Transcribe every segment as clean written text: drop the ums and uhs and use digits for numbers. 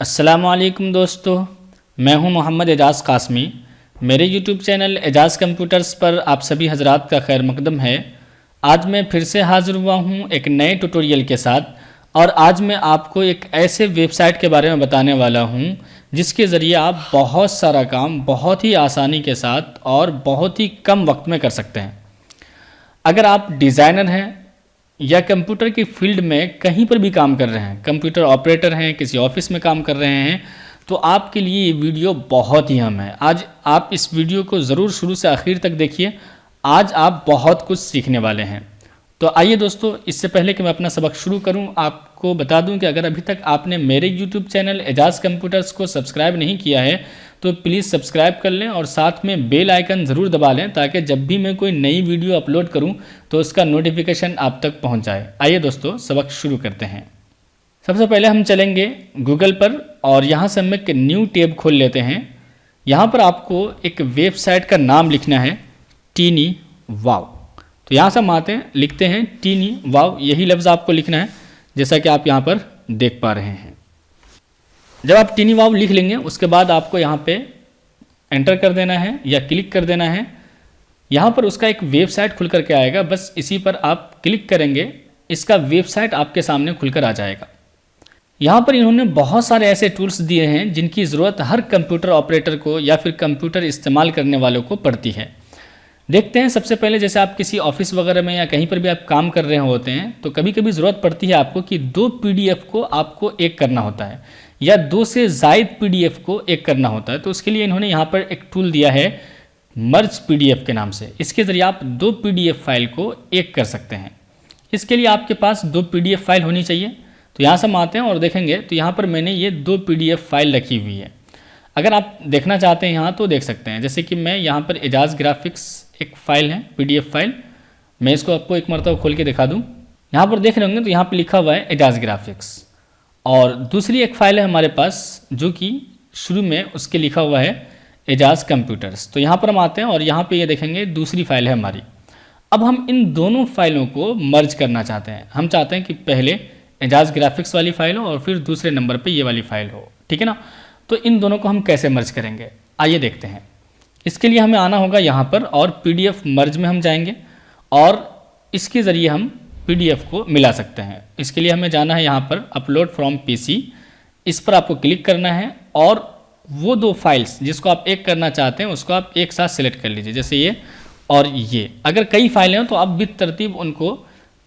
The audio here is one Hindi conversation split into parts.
अस्सलामुअलैकुम दोस्तों, मैं हूं मोहम्मद एजाज़ कासमी। मेरे यूट्यूब चैनल एजाज़ कंप्यूटर्स पर आप सभी हजरात का खैर मकदम है। आज मैं फिर से हाज़िर हुआ हूं एक नए ट्यूटोरियल के साथ और आज मैं आपको एक ऐसे वेबसाइट के बारे में बताने वाला हूं जिसके ज़रिए आप बहुत सारा काम बहुत ही आसानी के साथ और बहुत ही कम वक्त में कर सकते हैं। अगर आप डिज़ाइनर हैं या कंप्यूटर की फील्ड में कहीं पर भी काम कर रहे हैं, कंप्यूटर ऑपरेटर हैं, किसी ऑफिस में काम कर रहे हैं, तो आपके लिए ये वीडियो बहुत ही अहम है। आज आप इस वीडियो को ज़रूर शुरू से आखिर तक देखिए। आज आप बहुत कुछ सीखने वाले हैं। तो आइए दोस्तों, इससे पहले कि मैं अपना सबक शुरू करूं, आपको बता दूं कि अगर अभी तक आपने मेरे यूट्यूब चैनल एजाज़ कंप्यूटर्स को सब्सक्राइब नहीं किया है तो प्लीज़ सब्सक्राइब कर लें और साथ में बेल आइकन ज़रूर दबा लें ताकि जब भी मैं कोई नई वीडियो अपलोड करूं तो उसका नोटिफिकेशन आप तक पहुंच जाए। आइए दोस्तों, सबक शुरू करते हैं। सबसे पहले हम चलेंगे गूगल पर और यहाँ से हम एक न्यू टैब खोल लेते हैं। यहाँ पर आपको एक वेबसाइट का नाम लिखना है, टीनी वाव। तो यहाँ से हम आते हैं, लिखते हैं टीनी वाव, यही लफ्ज़ आपको लिखना है जैसा कि आप यहाँ पर देख पा रहे हैं। जब आप टीनी वाव लिख लेंगे उसके बाद आपको यहाँ पे एंटर कर देना है या क्लिक कर देना है। यहाँ पर उसका एक वेबसाइट खुल करके आएगा, बस इसी पर आप क्लिक करेंगे, इसका वेबसाइट आपके सामने खुलकर आ जाएगा। यहाँ पर इन्होंने बहुत सारे ऐसे टूल्स दिए हैं जिनकी ज़रूरत हर कंप्यूटर ऑपरेटर को या फिर कंप्यूटर इस्तेमाल करने वालों को पड़ती है। देखते हैं, सबसे पहले जैसे आप किसी ऑफिस वगैरह में या कहीं पर भी आप काम कर रहे होते हैं तो कभी कभी ज़रूरत पड़ती है आपको कि 2 PDF को आपको एक करना होता है या 2 से ज़ायद PDF को एक करना होता है। तो उसके लिए इन्होंने यहाँ पर एक टूल दिया है मर्ज PDF के नाम से। इसके ज़रिए आप 2 PDF फाइल को एक कर सकते हैं। इसके लिए आपके पास 2 PDF फाइल होनी चाहिए। तो यहाँ से हम आते हैं और देखेंगे तो यहाँ पर मैंने ये 2 PDF फाइल रखी हुई है। अगर आप देखना चाहते हैं यहाँ तो देख सकते हैं, जैसे कि मैं यहाँ पर एजाज ग्राफिक्स एक फ़ाइल है PDF फाइल, मैं इसको आपको एक मरतबा खोल के दिखा दूँ। यहाँ पर देख रहे होंगे तो यहाँ पर लिखा हुआ है एजाज ग्राफिक्स और दूसरी एक फ़ाइल है हमारे पास जो कि शुरू में उसके लिखा हुआ है एजाज कंप्यूटर्स। तो यहाँ पर हम आते हैं और यहाँ पे ये देखेंगे दूसरी फाइल है हमारी। अब हम इन दोनों फाइलों को मर्ज करना चाहते हैं। हम चाहते हैं कि पहले एजाज ग्राफिक्स वाली फ़ाइल हो और फिर दूसरे नंबर पे ये वाली फ़ाइल हो, ठीक है ना। तो इन दोनों को हम कैसे मर्ज करेंगे, आइए देखते हैं। इसके लिए हमें आना होगा यहाँ पर और PDF मर्ज में हम जाएंगे और इसके ज़रिए हम PDF को मिला सकते हैं। इसके लिए हमें जाना है यहाँ पर अपलोड फ्रॉम PC, इस पर आपको क्लिक करना है और वो 2 फाइल्स जिसको आप एक करना चाहते हैं उसको आप एक साथ सिलेक्ट कर लीजिए, जैसे ये और ये। अगर कई फाइलें हैं तो आप बित तरतीब उनको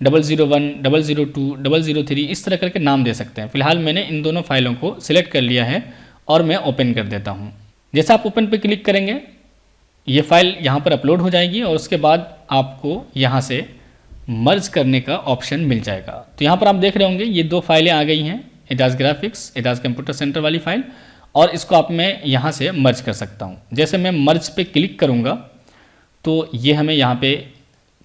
001, 002, 003 इस तरह करके नाम दे सकते हैं। फिलहाल मैंने इन दोनों फाइलों को सिलेक्ट कर लिया है और मैं ओपन कर देता हूँ। जैसे आप ओपन पर क्लिक करेंगे ये फाइल यहाँ पर अपलोड हो जाएगी और उसके बाद आपको यहाँ से मर्ज करने का ऑप्शन मिल जाएगा। तो यहाँ पर आप देख रहे होंगे ये 2 फाइलें आ गई हैं, Ejaz graphics, Ejaz computer centre वाली फ़ाइल, और इसको आप मैं यहाँ से मर्ज कर सकता हूँ। जैसे मैं मर्ज पे क्लिक करूँगा तो ये हमें यहाँ पे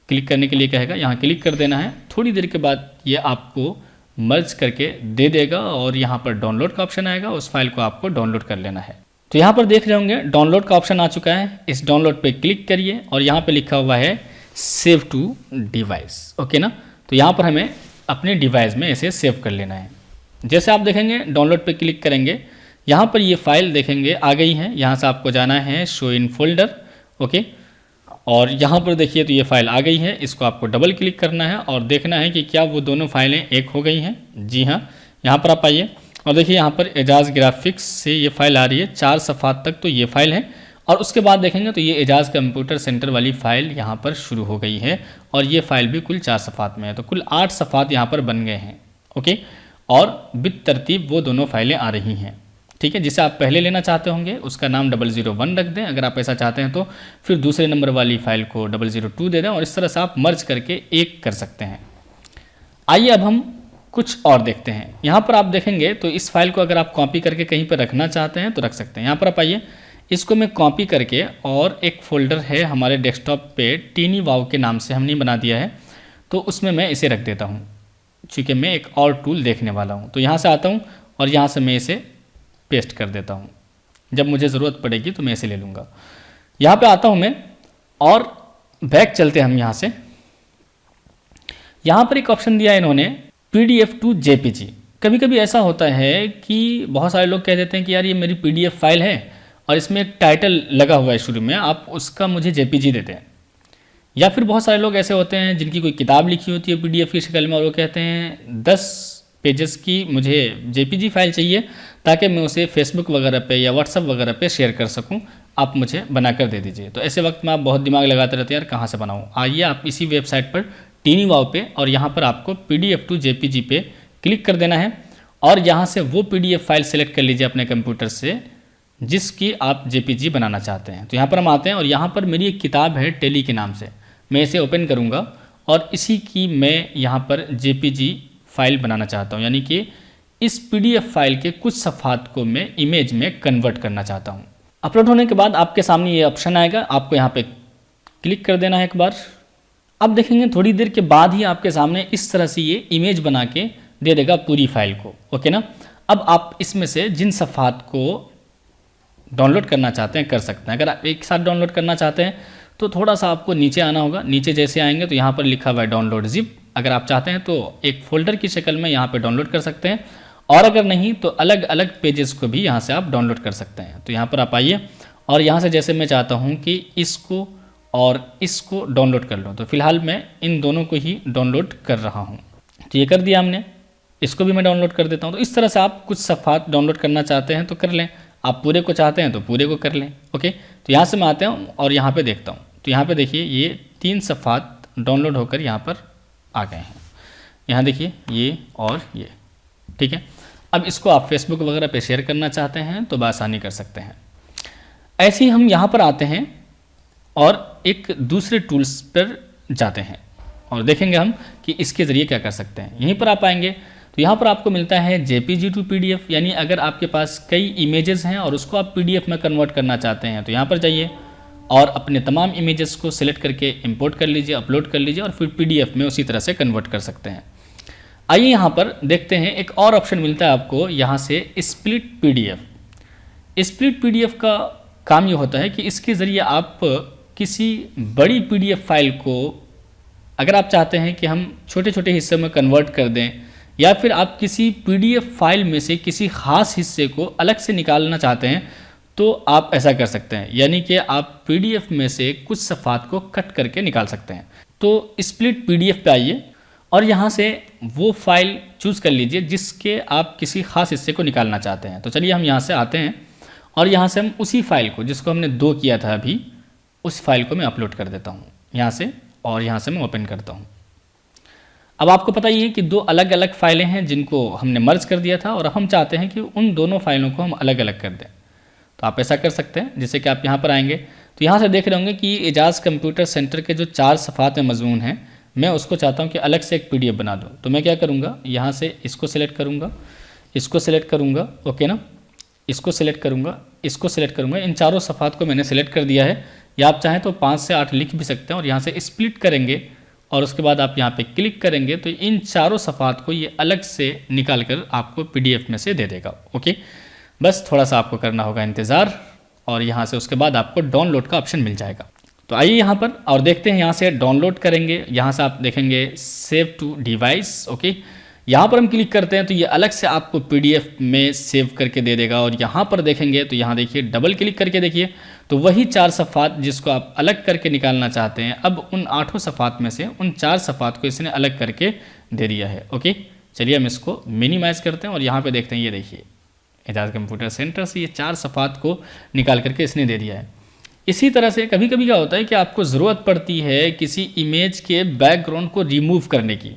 क्लिक करने के लिए कहेगा, यहाँ क्लिक कर देना है। थोड़ी देर के बाद ये आपको मर्ज करके दे देगा और यहाँ पर डाउनलोड का ऑप्शन आएगा, उस फाइल को आपको डाउनलोड कर लेना है। तो यहाँ पर देख रहे होंगे डाउनलोड का ऑप्शन आ चुका है, इस डाउनलोड पे क्लिक करिए और यहाँ पे लिखा हुआ है सेव टू डिवाइस, ओके ना। तो यहाँ पर हमें अपने डिवाइस में इसे सेव कर लेना है। जैसे आप देखेंगे डाउनलोड पे क्लिक करेंगे, यहाँ पर ये फाइल देखेंगे आ गई है। यहाँ से आपको जाना है शो इन फोल्डर, ओके, और यहाँ पर देखिए तो ये फाइल आ गई है। इसको आपको डबल क्लिक करना है और देखना है कि क्या वो दोनों फाइलें एक हो गई हैं। जी हाँ, यहाँ पर आप आइए और देखिए यहाँ पर एजाज ग्राफिक्स से ये फाइल आ रही है, 4 सफ़ात तक तो ये फाइल है। और उसके बाद देखेंगे तो ये एजाज कंप्यूटर सेंटर वाली फ़ाइल यहाँ पर शुरू हो गई है और ये फाइल भी कुल 4 सफ़ात में है। तो कुल 8 सफ़ात यहाँ पर बन गए हैं, ओके। और बित तरतीब वो दोनों फाइलें आ रही हैं, ठीक है। जिसे आप पहले लेना चाहते होंगे उसका नाम 001 रख दें, अगर आप ऐसा चाहते हैं तो फिर दूसरे नंबर वाली फ़ाइल को 002 दे दें और इस तरह से आप मर्ज करके एक कर सकते हैं। आइए अब हम कुछ और देखते हैं। यहाँ पर आप देखेंगे तो इस फाइल को अगर आप कॉपी करके कहीं पर रखना चाहते हैं तो रख सकते हैं। यहाँ पर आप आइए, इसको मैं कॉपी करके और एक फ़ोल्डर है हमारे डेस्कटॉप पे टीनी वाव के नाम से हमने बना दिया है, तो उसमें मैं इसे रख देता हूँ क्योंकि मैं एक और टूल देखने वाला हूँ। तो यहाँ से आता हूँ और यहाँ से मैं इसे पेस्ट कर देता हूँ। जब मुझे ज़रूरत पड़ेगी तो मैं इसे ले लूँगा। यहाँ पर आता हूँ मैं और बैक चलते हैं हम यहाँ से। यहाँ पर एक ऑप्शन दिया है इन्होंने PDF to JPG। कभी कभी ऐसा होता है कि बहुत सारे लोग कह देते हैं कि यार ये मेरी PDF फाइल है और इसमें एक टाइटल लगा हुआ है शुरू में, आप उसका मुझे JPG देते हैं। या फिर बहुत सारे लोग ऐसे होते हैं जिनकी कोई किताब लिखी होती है PDF की शक्ल में और वो कहते हैं 10 पेजेस की मुझे JPG फाइल चाहिए ताकि मैं उसे फेसबुक वगैरह पे या व्हाट्सअप वगैरह पे शेयर कर सकूं, आप मुझे बनाकर दे दीजिए। तो ऐसे वक्त में आप बहुत दिमाग लगाते रहते हैं यार कहाँ से बनाऊँ। आइए आप इसी वेबसाइट पर TinyWow पे, और यहाँ पर आपको PDF to JPG पे क्लिक कर देना है और यहाँ से वो PDF फाइल सेलेक्ट कर लीजिए अपने कंप्यूटर से जिसकी आप JPG बनाना चाहते हैं। तो यहाँ पर हम आते हैं और यहाँ पर मेरी एक किताब है टेली के नाम से, मैं इसे ओपन करूँगा और इसी की मैं यहाँ पर JPG फाइल बनाना चाहता हूँ, यानी कि इस PDF फाइल के कुछ सफ़ात को मैं इमेज में कन्वर्ट करना चाहता हूँ। अपलोड होने के बाद आपके सामने ये ऑप्शन आएगा, आपको यहाँ पे क्लिक कर देना है एक बार। अब देखेंगे थोड़ी देर के बाद ही आपके सामने इस तरह से ये इमेज बना के दे देगा पूरी फाइल को, ओके ना। अब आप इसमें से जिन सफ़ात को डाउनलोड करना चाहते हैं कर सकते हैं। अगर आप एक साथ डाउनलोड करना चाहते हैं तो थोड़ा सा आपको नीचे आना होगा। नीचे जैसे आएंगे तो यहाँ पर लिखा हुआ है डाउनलोड जिप। अगर आप चाहते हैं तो एक फोल्डर की शक्ल में यहाँ पे डाउनलोड कर सकते हैं, और अगर नहीं तो अलग अलग पेजेस को भी यहाँ से आप डाउनलोड कर सकते हैं। तो यहाँ पर आप आइए और यहाँ से जैसे मैं चाहता हूँ कि इसको और इसको डाउनलोड कर लूँ, तो फिलहाल मैं इन दोनों को ही डाउनलोड कर रहा हूँ। तो ये कर दिया हमने, इसको भी मैं डाउनलोड कर देता हूँ। तो इस तरह से आप कुछ सफ़ात डाउनलोड करना चाहते हैं तो कर लें, आप पूरे को चाहते हैं तो पूरे को कर लें, ओके। तो यहाँ से मैं आता हूँ और यहाँ पे देखता हूँ, तो यहाँ पे देखिए ये 3 सफ़ात डाउनलोड होकर यहाँ पर आ गए हैं। यहाँ देखिए ये और ये, ठीक है। अब इसको आप फेसबुक वगैरह पे शेयर करना चाहते हैं तो बआसानी कर सकते हैं। ऐसे ही हम यहाँ पर आते हैं और एक दूसरे टूल्स पर जाते हैं और देखेंगे हम कि इसके ज़रिए क्या कर सकते हैं। यहीं पर आप आएंगे तो यहाँ पर आपको मिलता है JPG to PDF, यानी अगर आपके पास कई इमेजेस हैं और उसको आप PDF में कन्वर्ट करना चाहते हैं तो यहाँ पर जाइए और अपने तमाम इमेजेस को सिलेक्ट करके इंपोर्ट कर लीजिए, अपलोड कर लीजिए और फिर PDF में उसी तरह से कन्वर्ट कर सकते हैं। आइए यहाँ पर देखते हैं, एक और ऑप्शन मिलता है आपको यहाँ से स्प्लिट PDF। स्प्लिट PDF का काम ये होता है कि इसके ज़रिए आप किसी बड़ी PDF फाइल को अगर आप चाहते हैं कि हम छोटे छोटे हिस्सों में कन्वर्ट कर दें, या फिर आप किसी PDF फाइल में से किसी ख़ास हिस्से को अलग से निकालना चाहते हैं तो आप ऐसा कर सकते हैं, यानी कि आप PDF में से कुछ सफ़ात को कट करके निकाल सकते हैं। तो स्प्लिट PDF पे आइए और यहाँ से वो फाइल चूज़ कर लीजिए जिसके आप किसी ख़ास हिस्से को निकालना चाहते हैं। तो चलिए हम यहाँ से आते हैं और यहाँ से हम उसी फाइल को जिसको हमने 2 किया था अभी, उस फाइल को मैं अपलोड कर देता हूँ यहाँ से, और यहाँ से मैं ओपन करता हूँ। अब आपको पता ही है कि 2 अलग अलग फाइलें हैं जिनको हमने मर्ज कर दिया था और हम चाहते हैं कि उन दोनों फाइलों को हम अलग अलग कर दें। तो आप ऐसा कर सकते हैं, जैसे कि आप यहाँ पर आएंगे तो यहाँ से देख रहे होंगे कि एजाज कंप्यूटर सेंटर के जो 4 सफ़ात में मजमून हैं, मैं उसको चाहता हूँ कि अलग से एक PDF बना दूँ। तो मैं क्या करूँगा, यहाँ से इसको सिलेक्ट करूँगा, इसको सिलेक्ट करूँगा, ओके ना, इसको सिलेक्ट करूँगा, इसको सिलेक्ट करूँगा। इन चारों सफ़ात को मैंने सिलेक्ट कर दिया है, या आप चाहें तो 5 से 8 लिख भी सकते हैं और यहाँ से स्प्लिट करेंगे और उसके बाद आप यहाँ पे क्लिक करेंगे तो इन चारों सफ़ात को ये अलग से निकाल कर आपको PDF में से दे देगा, ओके। बस थोड़ा सा आपको करना होगा इंतज़ार और यहाँ से उसके बाद आपको डाउनलोड का ऑप्शन मिल जाएगा। तो आइए यहाँ पर और देखते हैं, यहाँ से डाउनलोड करेंगे, यहाँ से आप देखेंगे सेव टू डिवाइस, ओके। यहाँ पर हम क्लिक करते हैं तो ये अलग से आपको PDF में सेव करके दे देगा। और यहाँ पर देखेंगे तो यहाँ देखिए डबल क्लिक करके देखिए तो वही 4 सफ़ात जिसको आप अलग करके निकालना चाहते हैं, अब उन 8 सफ़ात में से उन 4 सफ़ात को इसने अलग करके दे दिया है, ओके। चलिए हम इसको मिनिमाइज़ करते हैं और यहाँ पर देखते हैं, ये देखिए एजाज कंप्यूटर सेंटर से ये 4 सफ़ात को निकाल करके इसने दे दिया है। इसी तरह से कभी कभी क्या होता है कि आपको ज़रूरत पड़ती है किसी इमेज के बैकग्राउंड को रिमूव करने की,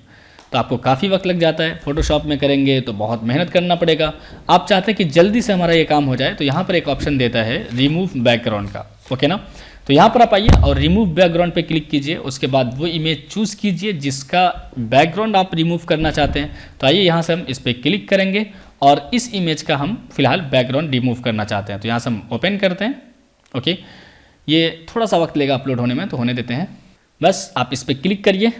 तो आपको काफ़ी वक्त लग जाता है। फ़ोटोशॉप में करेंगे तो बहुत मेहनत करना पड़ेगा। आप चाहते हैं कि जल्दी से हमारा ये काम हो जाए, तो यहाँ पर एक ऑप्शन देता है रिमूव बैकग्राउंड का, ओके ना। तो यहाँ पर आप आइए और रिमूव बैकग्राउंड पे क्लिक कीजिए, उसके बाद वो इमेज चूज़ कीजिए जिसका बैकग्राउंड आप रिमूव करना चाहते हैं। तो आइए यहाँ से हम इस पर क्लिक करेंगे और इस इमेज का हम फिलहाल बैकग्राउंड रिमूव करना चाहते हैं। तो यहाँ से हम ओपन करते हैं, ओके। ये थोड़ा सा वक्त लेगा अपलोड होने में, तो होने देते हैं। बस आप इस पर क्लिक करिए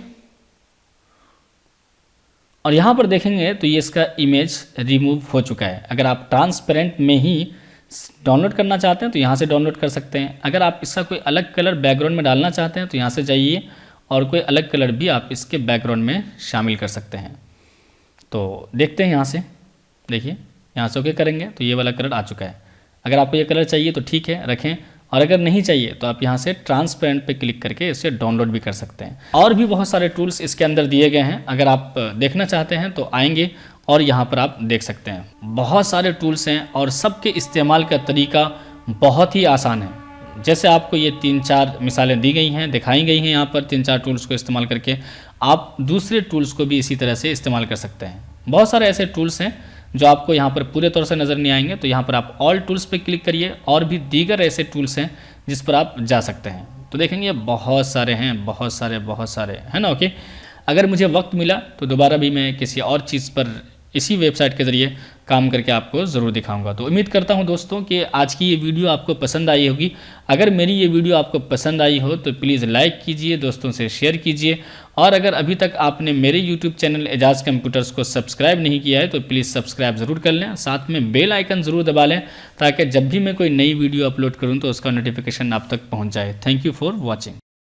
और यहाँ पर देखेंगे तो ये इसका इमेज रिमूव हो चुका है। अगर आप ट्रांसपेरेंट में ही डाउनलोड करना चाहते हैं तो यहाँ से डाउनलोड कर सकते हैं। अगर आप इसका कोई अलग कलर बैकग्राउंड में डालना चाहते हैं तो यहाँ से जाइए और कोई अलग कलर भी आप इसके बैकग्राउंड में शामिल कर सकते हैं। तो देखते हैं यहाँ से देखिए यहाँ से ओके करेंगे तो ये वाला कलर आ चुका है। अगर आपको ये कलर चाहिए तो ठीक है रखें, और अगर नहीं चाहिए तो आप यहाँ से ट्रांसपेरेंट पे क्लिक करके इसे डाउनलोड भी कर सकते हैं। और भी बहुत सारे टूल्स इसके अंदर दिए गए हैं, अगर आप देखना चाहते हैं तो आएंगे और यहाँ पर आप देख सकते हैं। बहुत सारे टूल्स हैं और सबके इस्तेमाल का तरीका बहुत ही आसान है। जैसे आपको ये 3-4 मिसालें दी गई हैं, दिखाई गई हैं, यहाँ पर 3-4 टूल्स को इस्तेमाल करके आप दूसरे टूल्स को भी इसी तरह से इस्तेमाल कर सकते हैं। बहुत सारे ऐसे टूल्स हैं जो आपको यहाँ पर पूरे तौर से नज़र नहीं आएंगे, तो यहाँ पर आप ऑल टूल्स पे क्लिक करिए और भी दीगर ऐसे टूल्स हैं जिस पर आप जा सकते हैं। तो देखेंगे बहुत सारे हैं, बहुत सारे है ना। ओके, अगर मुझे वक्त मिला तो दोबारा भी मैं किसी और चीज़ पर इसी वेबसाइट के ज़रिए काम करके आपको ज़रूर दिखाऊंगा। तो उम्मीद करता हूं दोस्तों कि आज की ये वीडियो आपको पसंद आई होगी। अगर मेरी ये वीडियो आपको पसंद आई हो तो प्लीज़ लाइक कीजिए, दोस्तों से शेयर कीजिए, और अगर अभी तक आपने मेरे यूट्यूब चैनल एजाज कंप्यूटर्स को सब्सक्राइब नहीं किया है तो प्लीज़ सब्सक्राइब ज़रूर कर लें, साथ में बेल आइकन ज़रूर दबा लें ताकि जब भी मैं कोई नई वीडियो अपलोड करूँ तो उसका नोटिफिकेशन आप तक पहुँच जाए। Thank you for watching.